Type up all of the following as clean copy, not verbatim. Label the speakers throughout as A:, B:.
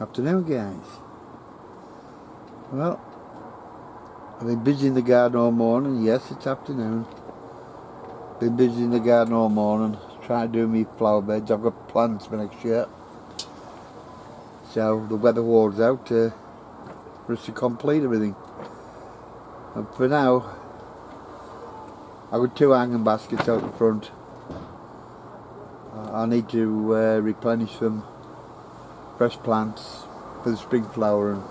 A: Afternoon, guys. Well, I've been busy in the garden all morning. Yes, it's afternoon. Been busy in the garden all morning trying to do me flower beds. I've got plans for next year, so the weather holds out for us to complete everything. And for now, I've got 2 hanging baskets out in front. I need to replenish them, fresh plants for the spring flowering.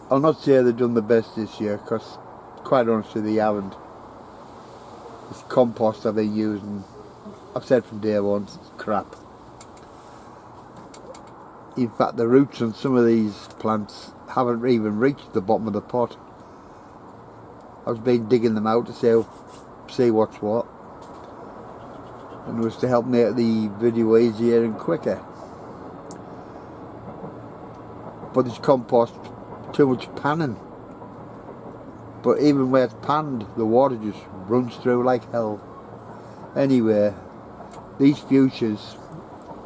A: I'll not say they've done the best this year, because quite honestly they haven't. This compost I've been using, I've said from day one, it's crap. In fact, the roots on some of these plants haven't even reached the bottom of the pot. I've been digging them out to see what's what, and it was to help make the video easier and quicker. But this compost, too much panning. But even where it's panned, the water just runs through like hell. Anyway, these fuchsias,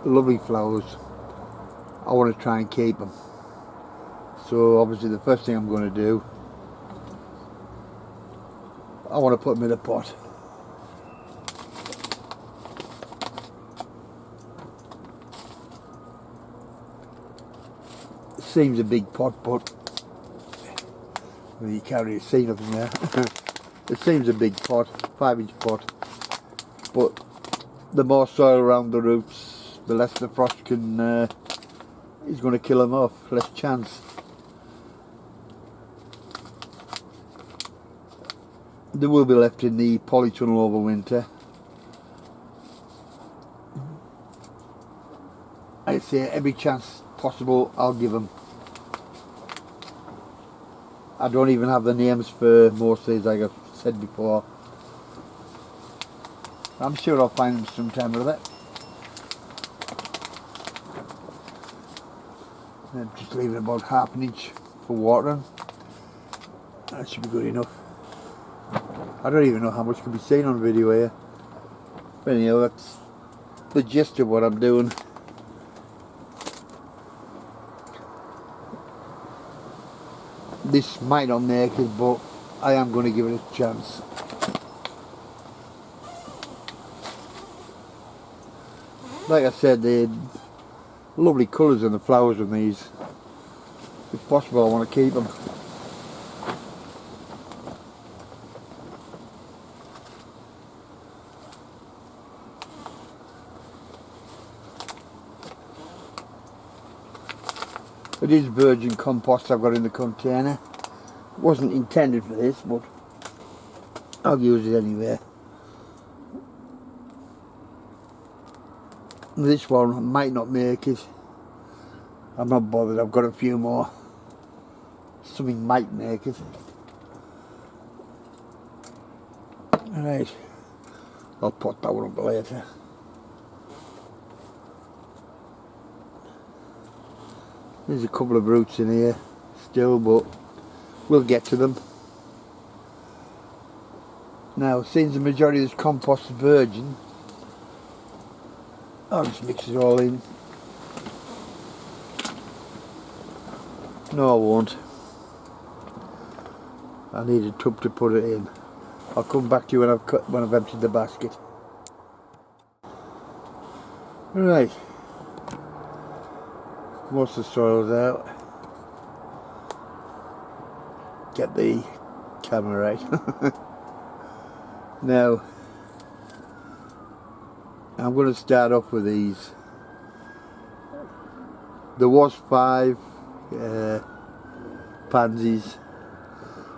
A: lovely flowers, I want to try and keep them. So obviously the first thing I'm going to do, I want to put them in a pot. It seems a big pot, but you can't really see nothing there. It seems a big pot, 5-inch pot, but the more soil around the roots, the less the frost is going to kill them off, less chance. They will be left in the polytunnel over winter. I say every chance possible I'll give them. I don't even have the names for most of these, like I've said before. I'm sure I'll find them sometime or other. And just leave it about 1/2 inch for watering. That should be good enough. I don't even know how much can be seen on video here. But anyhow, that's the gist of what I'm doing. This might not make it, but I am going to give it a chance. Like I said, they're lovely colours in the flowers on these. If possible, I want to keep them. It is virgin compost I've got in the container. It wasn't intended for this, but I'll use it anyway. This one might not make it. I'm not bothered, I've got a few more. Something might make it. Alright, I'll pot that one up later. There's a couple of roots in here still, but we'll get to them. Now, since the majority of this compost is virgin, I'll just mix it all in. No, I won't. I need a tub to put it in. I'll come back to you when I've emptied the basket. Right. Most of the soil's out. Get the camera right. Now, I'm going to start off with these. There was 5 pansies.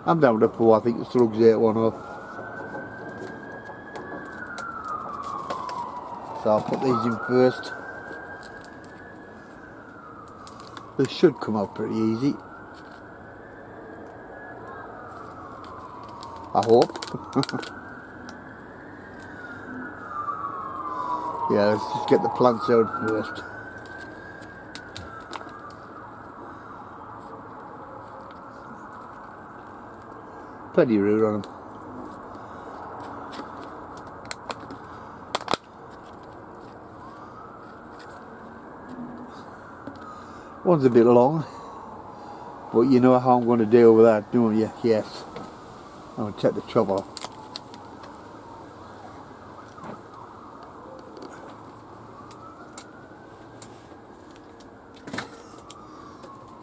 A: I'm down to 4. I think the slugs ate one off. So I'll put these in first. They should come out pretty easy. I hope. Yeah, let's just get the plants out first. Plenty of root on them. One's a bit long, but you know how I'm going to deal with that, don't you? Yes. I'm going to take the top off.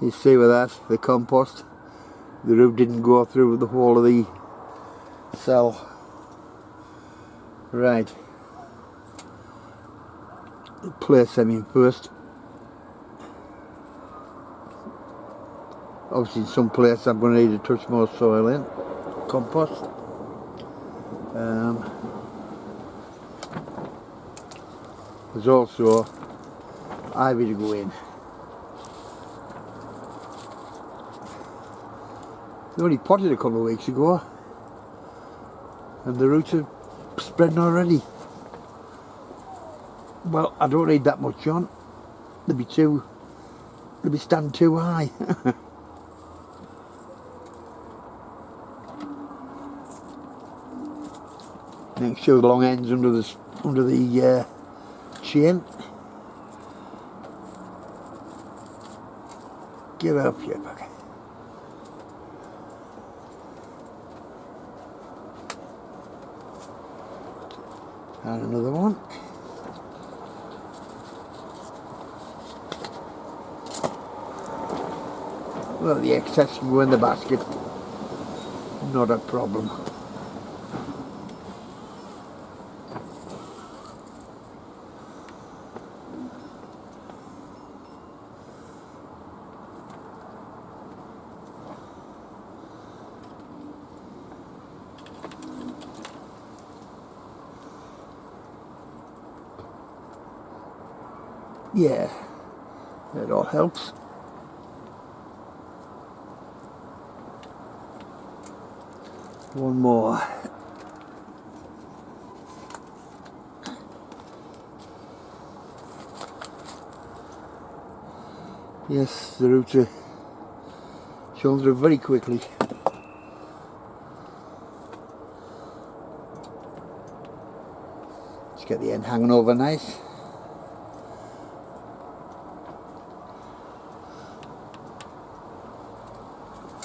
A: You see with that, the compost, the root didn't go through the whole of the cell. Right. Place them in first. Obviously in some places I'm going to need to touch more soil in. Compost. There's also ivy to go in. They only potted a couple of weeks ago and the roots are spreading already. Well, I don't need that much on. They'll be standing too high. Make sure the long ends under the chain. Get off your back. And another one. Well, the excess can go in the basket. Not a problem. Yeah, that all helps. One more. Yes, the roots are showing through very quickly. Let's get the end hanging over nice.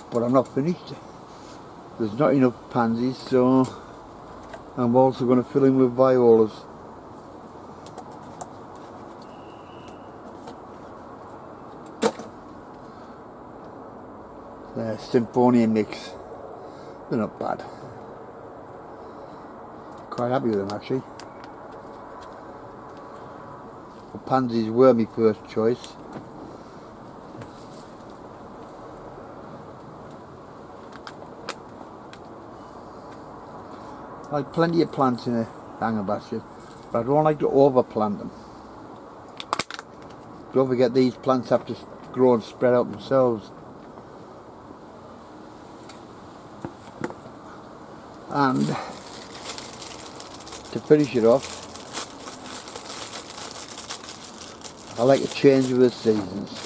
A: But I'm not finished. There's not enough pansies, so I'm also going to fill in with violas. The Symphonia mix. They're not bad. Quite happy with them actually. The pansies were my first choice. I like plenty of plants in a hanger basket, but I don't like to overplant them. Don't forget these plants have to grow and spread out themselves. And to finish it off, I like to change with the seasons.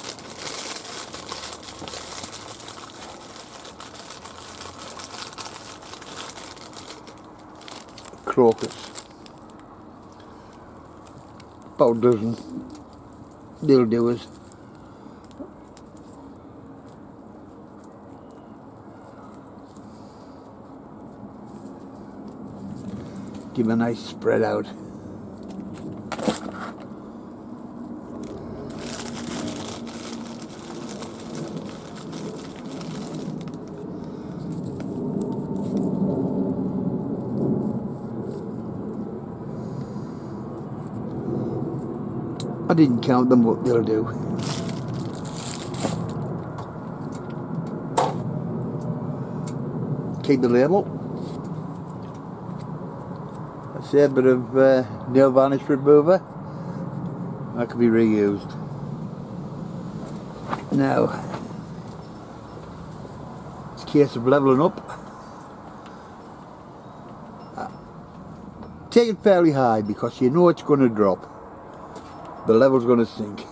A: Crocus. About a dozen. They'll do us. Give them a nice spread out. I didn't count them, but they'll do. Keep the label. I say a bit of nail varnish remover. That can be reused. Now, it's a case of levelling up. Take it fairly high because you know it's going to drop. The level's going to sink.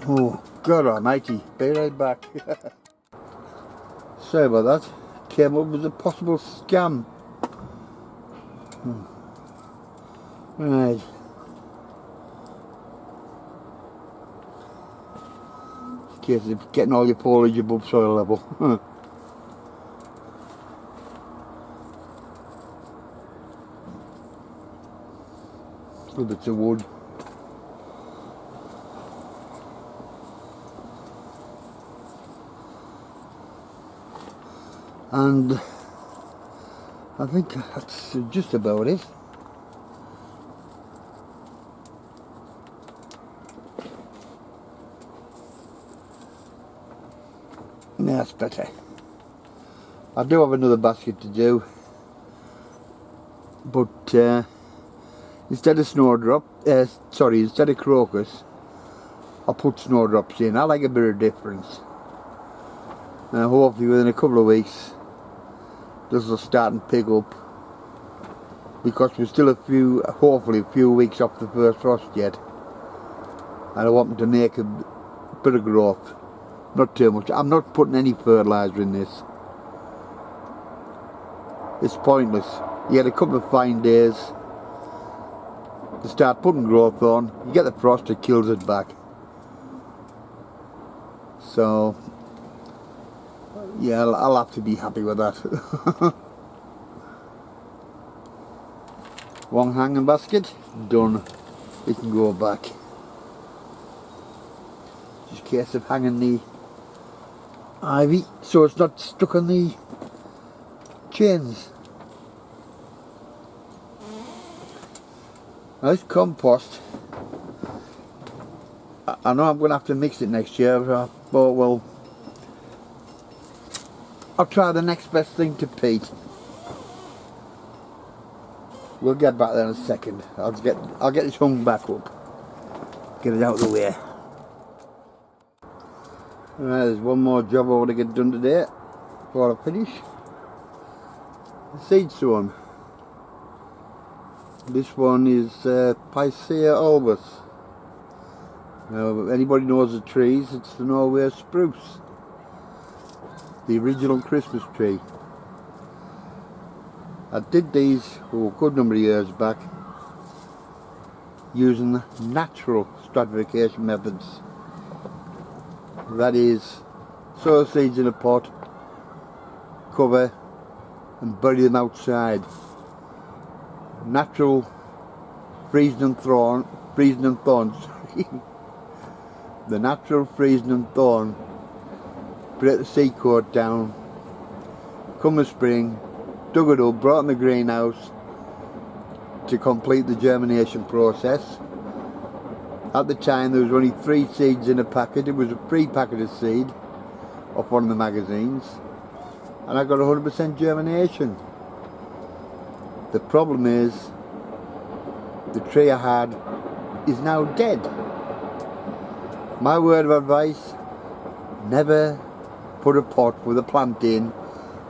A: Oh, God almighty, be right back. Sorry about that. Came up with a possible scam. Right. In case of getting all your foliage above soil level. Little bits of wood. And I think that's just about it. Yeah, that's better. I do have another basket to do, but instead of snowdrop, instead of crocus, I put snowdrops in. I like a bit of difference. Now hopefully within a couple of weeks this will start and pick up, because we're still hopefully a few weeks off the first frost yet, and I want them to make a bit of growth. Not too much. I'm not putting any fertiliser in this. It's pointless. You get a couple of fine days to start putting growth on. You get the frost, it kills it back. So yeah, I'll have to be happy with that. One hanging basket, done. It can go back. Just a case of hanging the ivy so it's not stuck on the chains. Now this compost, I know I'm going to have to mix it next year, but well, I'll try the next best thing to peat. We'll get back there in a second. I'll get this hung back up. Get it out of the way. Right, there's one more job I want to get done today before I finish. The seed sowing. This one is Picea albus. Now, if anybody knows the trees, it's the Norway spruce. The original Christmas tree. I did these a good number of years back using natural stratification methods. That is, sow seeds in a pot, cover and bury them outside. Natural freezing and thawing, the natural freezing and thawing, break the seed coat down, come the spring, dug it up, brought it in the greenhouse to complete the germination process. At the time there was only 3 seeds in a packet. It was a pre-packeted seed off one of the magazines, and I got 100% germination. The problem is the tree I had is now dead. My word of advice, never put a pot with a plant in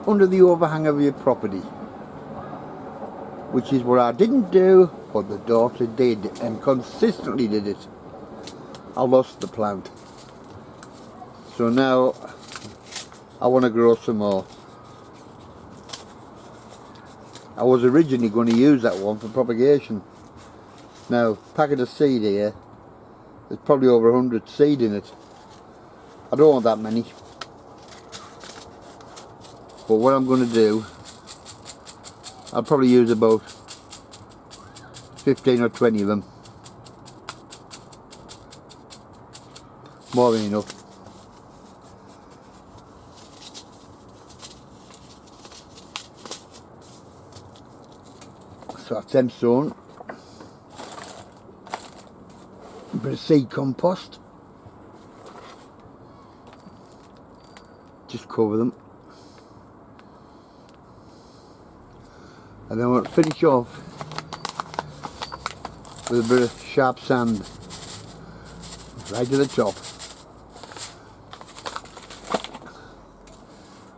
A: under the overhang of your property, which is what I didn't do, but the daughter did, and consistently did it. I lost the plant. So now I want to grow some more. I was originally going to use that one for propagation. Now, packet of seed here, there's probably over 100 seed in it. I don't want that many. But what I'm going to do, I'll probably use about 15 or 20 of them. More than enough. So that's them sown. A bit of seed compost. Just cover them. And then we'll finish off with a bit of sharp sand right to the top.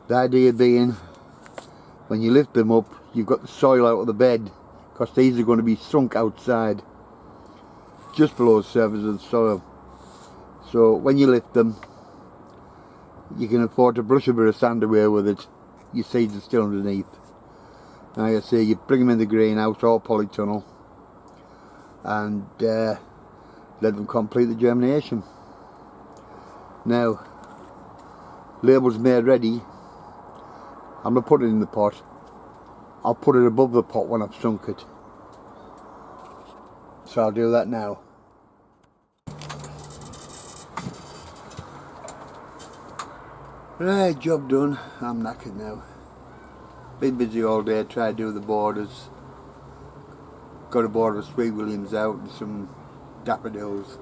A: The idea being, when you lift them up, you've got the soil out of the bed, because these are going to be sunk outside, just below the surface of the soil. So when you lift them, you can afford to brush a bit of sand away with it. Your seeds are still underneath. Like I say, you bring them in the greenhouse or polytunnel and let them complete the germination. Now, labels made ready. I'm going to put it in the pot. I'll put it above the pot when I've sunk it. So I'll do that now. Right, job done. I'm knackered now. Been busy all day, tried to do the borders. Got a border of Sweet Williams out and some daffodils.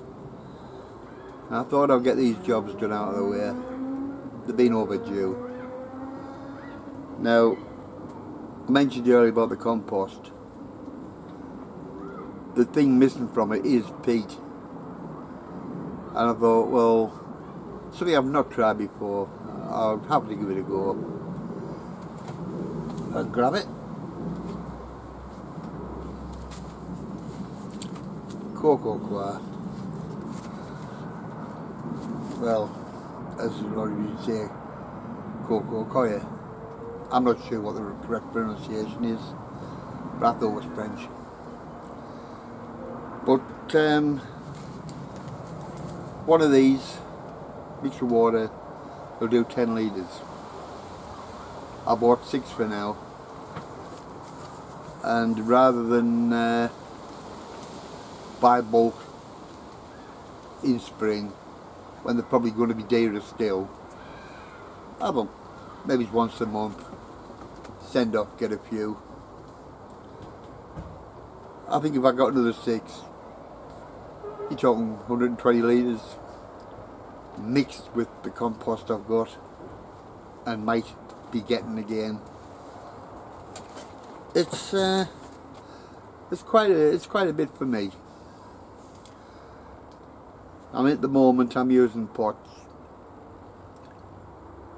A: And I thought I'd get these jobs done out of the way. They've been overdue. Now, I mentioned earlier about the compost. The thing missing from it is peat. And I thought, well, something I've not tried before. I'll have to give it a go. I'll grab it. Cocoa coir. Well, as a lot of you say, cocoa coir. I'm not sure what the correct pronunciation is, but I thought it was French. But one of these, mixed with water, will do 10 litres. I bought 6 for now, and rather than buy bulk in spring when they're probably going to be dearer still, I thought maybe once a month, send off, get a few. I think if I got another 6, you're talking 120 litres mixed with the compost I've got and might be getting again. It's quite a bit for me. I mean, at the moment I'm using pots,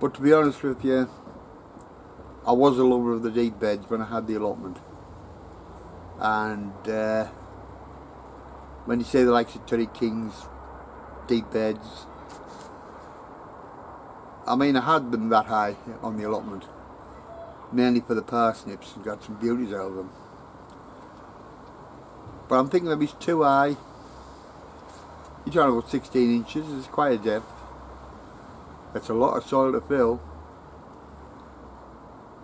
A: but to be honest with you, I was a lover of the deep beds when I had the allotment. And when you say the likes of Terry King's deep beds, I mean, I had them that high on the allotment, mainly for the parsnips, and got some beauties out of them. But I'm thinking maybe it's too high. You're talking about 16 inches, it's quite a depth. That's a lot of soil to fill.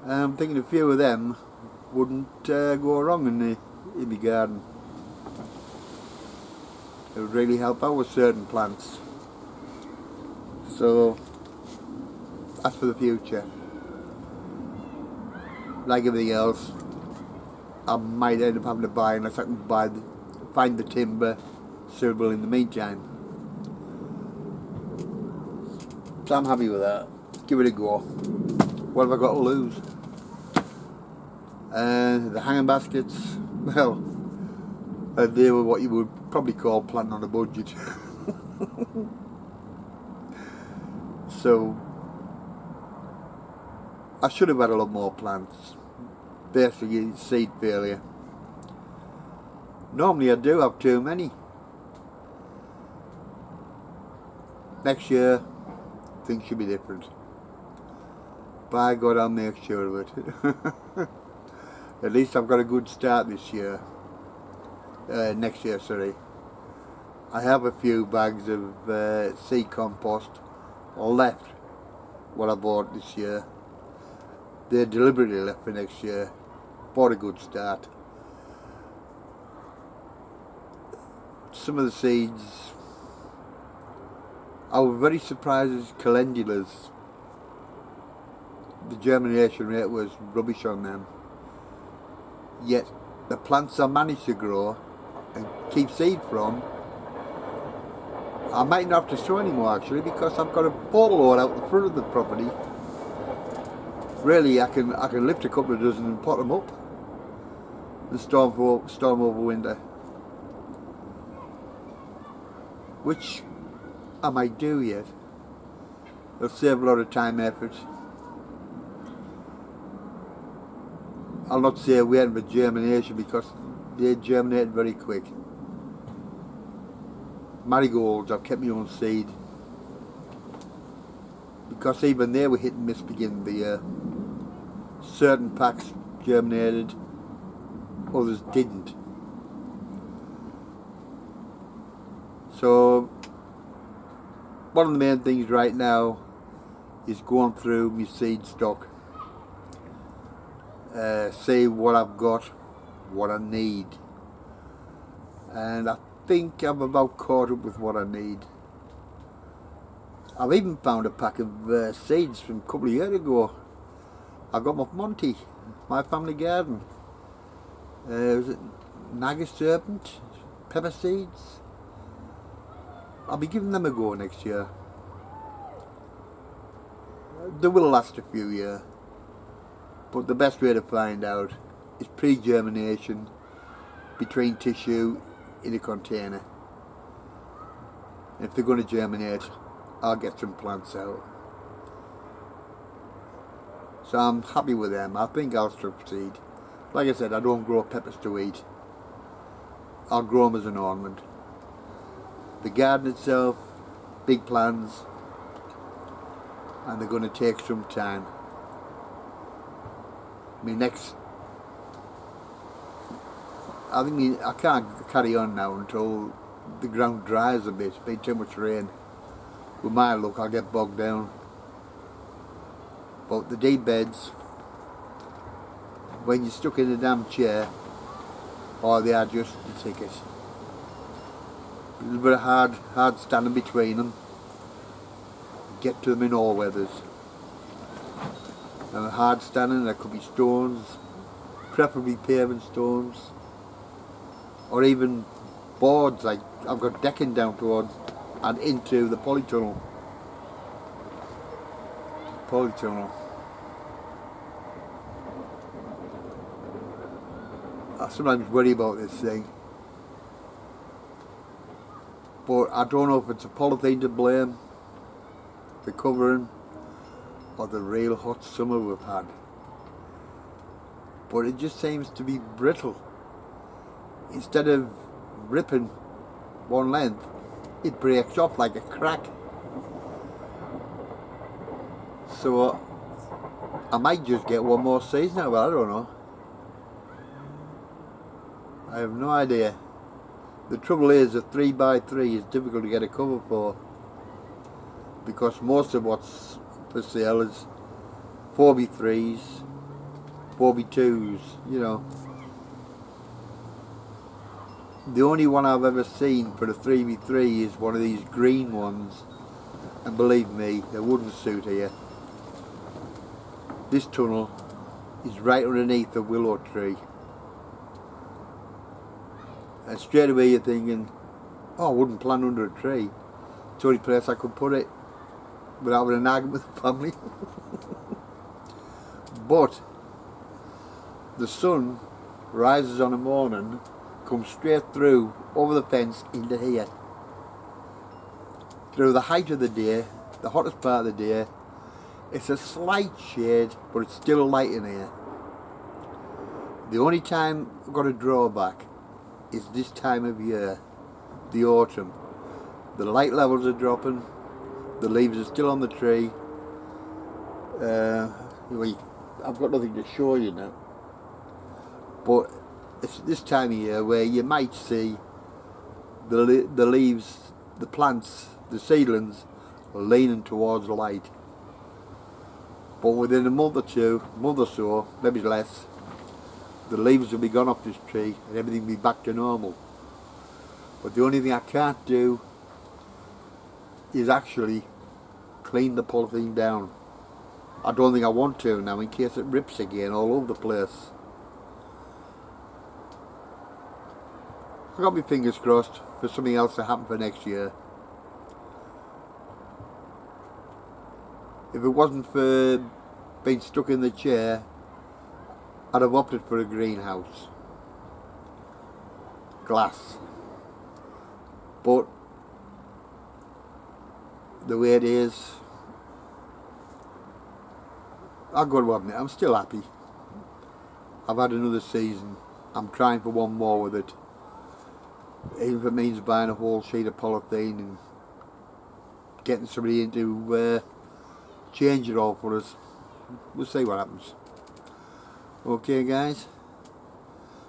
A: I'm thinking a few of them wouldn't go wrong in the garden. It would really help out with certain plants. So that's for the future. Like everything else, I might end up having to buy unless I can find the timber suitable in the meantime. So I'm happy with that. Give it a go. What have I got to lose? The hanging baskets, well, they were what you would probably call planting on a budget. So I should have had a lot more plants. Basically seed failure. Normally I do have too many. Next year things should be different. By God, I'll make sure of it. At least I've got a good start this year. Next year, sorry. I have a few bags of seed compost left, what I bought this year. They're deliberately left for next year. Bought a good start. Some of the seeds, I was very surprised as calendulas. The germination rate was rubbish on them. Yet the plants I managed to grow and keep seed from, I might not have to sow anymore actually, because I've got a pole load out the front of the property. Really, I can lift a couple of dozen and pot them up and storm over winter, which I might do yet. It'll save a lot of time and effort. I'll not say waiting for germination because they germinate very quick. Marigolds, I've kept my own seed because even they were hit and miss beginning of the year. Certain packs germinated, others didn't. So one of the main things right now is going through my seed stock, see what I've got, what I need, and I think I'm about caught up with what I need. I've even found a pack of seeds from a couple of years ago. I got them off Monty, my family garden. Was it Naga Serpent, pepper seeds? I'll be giving them a go next year. They will last a few years, but the best way to find out is pre-germination between tissue in a container. If they're going to germinate, I'll get some plants out. So I'm happy with them. I think I'll succeed. Like I said, I don't grow peppers to eat. I'll grow them as an ornament. The garden itself, big plans, and they're going to take some time. I can't carry on now until the ground dries a bit. It's been too much rain. With my luck, I'll get bogged down. But the deep beds, when you're stuck in a damn chair, they are just the ticket. A little bit of hard standing between them. Get to them in all weathers. And hard standing, there could be stones, preferably paving stones, or even boards. Like I've got decking down towards and into the polytunnel. I sometimes worry about this thing, but I don't know if it's a polythene to blame, the covering, or the real hot summer we've had. But it just seems to be brittle. Instead of ripping one length, it breaks off like a crack. So I might just get one more season out of it, I don't know. I have no idea. The trouble is, a 3x3 is difficult to get a cover for, because most of what's for sale is 4x3s, 4x2s, you know. The only one I've ever seen for a 3x3 is one of these green ones, and believe me, it wouldn't suit here. This tunnel is right underneath the willow tree, and straight away you're thinking, oh, I wouldn't plant under a tree. It's the only place I could put it without having an argument with the family. But the sun rises on a morning, comes straight through over the fence into here. Through the height of the day, the hottest part of the day. It's a slight shade, but it's still light in here. The only time I've got a drawback is this time of year, the autumn. The light levels are dropping, the leaves are still on the tree. I've got nothing to show you now, but it's this time of year where you might see the leaves, the plants, the seedlings leaning towards light. But within a month or so, maybe less, the leaves will be gone off this tree and everything will be back to normal. But the only thing I can't do is actually clean the polythene down. I don't think I want to now, in case it rips again all over the place. I've got my fingers crossed for something else to happen for next year. If it wasn't for being stuck in the chair, I'd have opted for a greenhouse. Glass. But the way it is, I've got to admit, I'm still happy. I've had another season. I'm trying for one more with it. Even if it means buying a whole sheet of polythene and getting somebody in to change it all for us. We'll see what happens. Okay guys,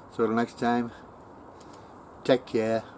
A: so till next time, take care.